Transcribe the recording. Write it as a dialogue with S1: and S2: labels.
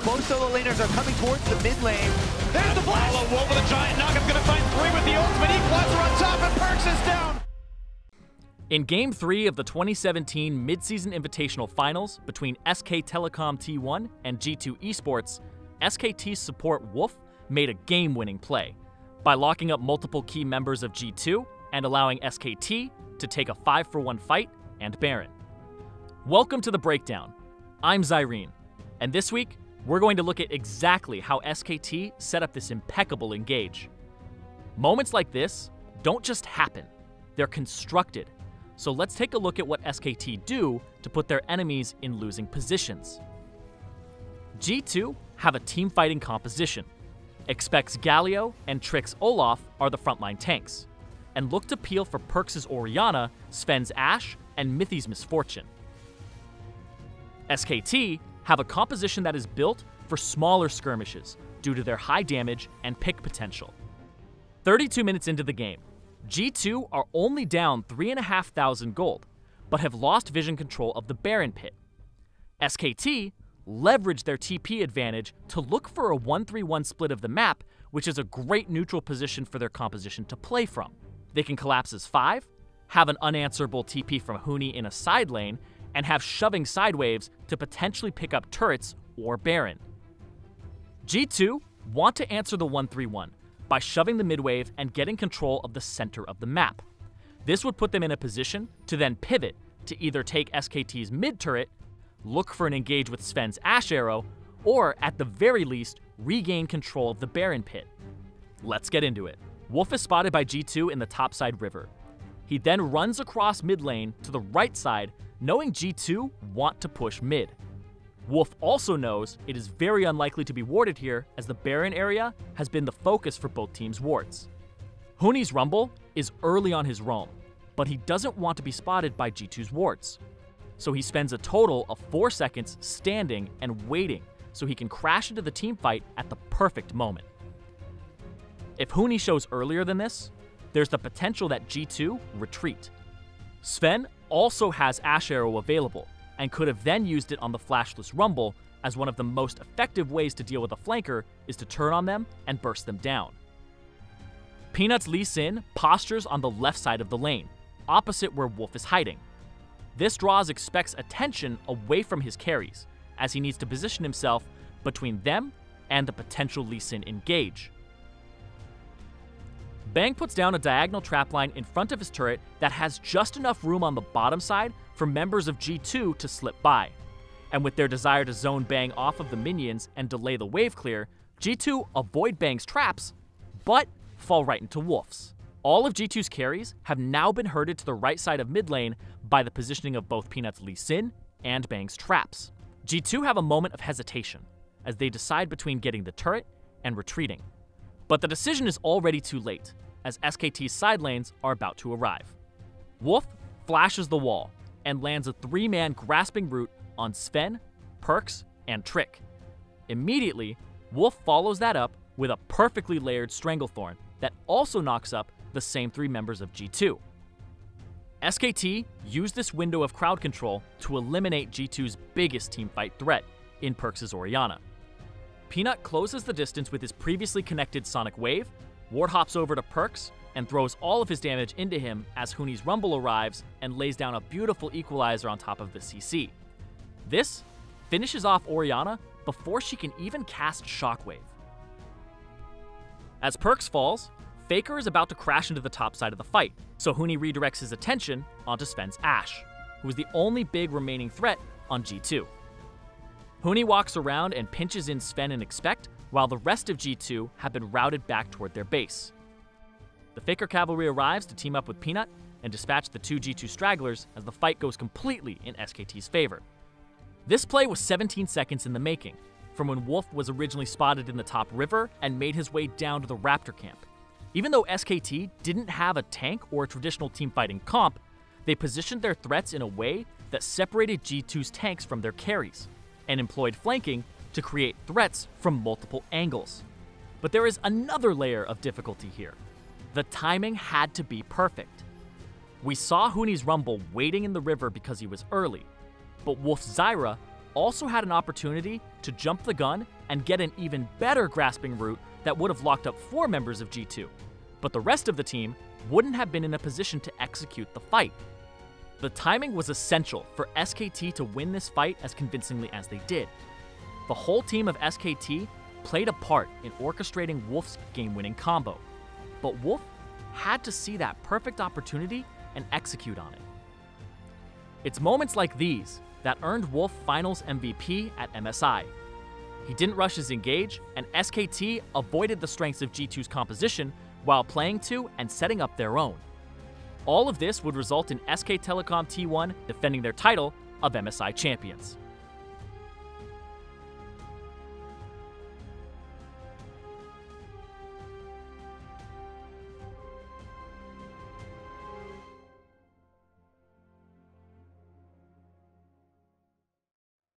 S1: Both solo laners are coming towards the mid lane.
S2: There's the flash! Wolf with a giant knock. I'm gonna find 3 with the ultimate equalizer on top, and Perks is down!
S3: In Game 3 of the 2017 Mid-Season Invitational Finals between SK Telecom T1 and G2 Esports, SKT's support Wolf made a game-winning play by locking up multiple key members of G2 and allowing SKT to take a 5-for-1 fight and Baron. Welcome to the Breakdown. I'm Zyrene, and this week, we're going to look at exactly how SKT set up this impeccable engage. Moments like this don't just happen, they're constructed. So let's take a look at what SKT do to put their enemies in losing positions. G2 have a team fighting composition. Expects Galio and Trick's Olaf are the frontline tanks, and look to peel for Perks' Orianna, Sven's Ashe, and Mithy's Misfortune. SKT have a composition that is built for smaller skirmishes due to their high damage and pick potential. 32 minutes into the game, G2 are only down 3,500 gold, but have lost vision control of the Baron pit. SKT leverage their TP advantage to look for a 1-3-1 split of the map, which is a great neutral position for their composition to play from. They can collapse as 5, have an unanswerable TP from Huni in a side lane, and have shoving side waves to potentially pick up turrets or Baron. G2 want to answer the 1-3-1 by shoving the mid wave and getting control of the center of the map. This would put them in a position to then pivot to either take SKT's mid turret, look for an engage with Sven's Ashe Arrow, or at the very least, regain control of the Baron pit. Let's get into it. Wolf is spotted by G2 in the topside river. He then runs across mid lane to the right side, knowing G2 want to push mid. Wolf also knows it is very unlikely to be warded here, as the Baron area has been the focus for both teams' wards. Huni's Rumble is early on his roam, but he doesn't want to be spotted by G2's wards. So he spends a total of 4 seconds standing and waiting so he can crash into the team fight at the perfect moment. If Huni shows earlier than this, there's the potential that G2 retreat. Sven also has Ashe Arrow available, and could have then used it on the flashless Rumble, as one of the most effective ways to deal with a flanker is to turn on them and burst them down. Peanut's Lee Sin postures on the left side of the lane, opposite where Wolf is hiding. This draws Expect's attention away from his carries, as he needs to position himself between them and the potential Lee Sin engage. Bang puts down a diagonal trapline in front of his turret that has just enough room on the bottom side for members of G2 to slip by. And with their desire to zone Bang off of the minions and delay the wave clear, G2 avoid Bang's traps, but fall right into Wolf's. All of G2's carries have now been herded to the right side of mid lane by the positioning of both Peanut's Lee Sin and Bang's traps. G2 have a moment of hesitation as they decide between getting the turret and retreating. But the decision is already too late, as SKT's side lanes are about to arrive. Wolf flashes the wall and lands a 3-man grasping root on Sven, Perks, and Trick. Immediately, Wolf follows that up with a perfectly layered Stranglethorn that also knocks up the same 3 members of G2. SKT used this window of crowd control to eliminate G2's biggest teamfight threat in Perks' Orianna. Peanut closes the distance with his previously connected Sonic Wave, ward hops over to Perks, and throws all of his damage into him as Huni's Rumble arrives and lays down a beautiful equalizer on top of the CC. This finishes off Orianna before she can even cast Shockwave. As Perks falls, Faker is about to crash into the top side of the fight, so Huni redirects his attention onto Sven's Ashe, who is the only big remaining threat on G2. Huni walks around and pinches in Sven and Expect, while the rest of G2 have been routed back toward their base. The Faker cavalry arrives to team up with Peanut and dispatch the 2 G2 stragglers as the fight goes completely in SKT's favor. This play was 17 seconds in the making, from when Wolf was originally spotted in the top river and made his way down to the Raptor camp. Even though SKT didn't have a tank or a traditional teamfighting comp, they positioned their threats in a way that separated G2's tanks from their carries, and employed flanking to create threats from multiple angles. But there is another layer of difficulty here. The timing had to be perfect. We saw Huni's Rumble waiting in the river because he was early, but Wolf's Zyra also had an opportunity to jump the gun and get an even better grasping route that would have locked up 4 members of G2, but the rest of the team wouldn't have been in a position to execute the fight. The timing was essential for SKT to win this fight as convincingly as they did. The whole team of SKT played a part in orchestrating Wolf's game-winning combo, but Wolf had to see that perfect opportunity and execute on it. It's moments like these that earned Wolf Finals MVP at MSI. He didn't rush his engage, and SKT avoided the strengths of G2's composition while playing to and setting up their own. All of this would result in SK Telecom T1 defending their title of MSI champions.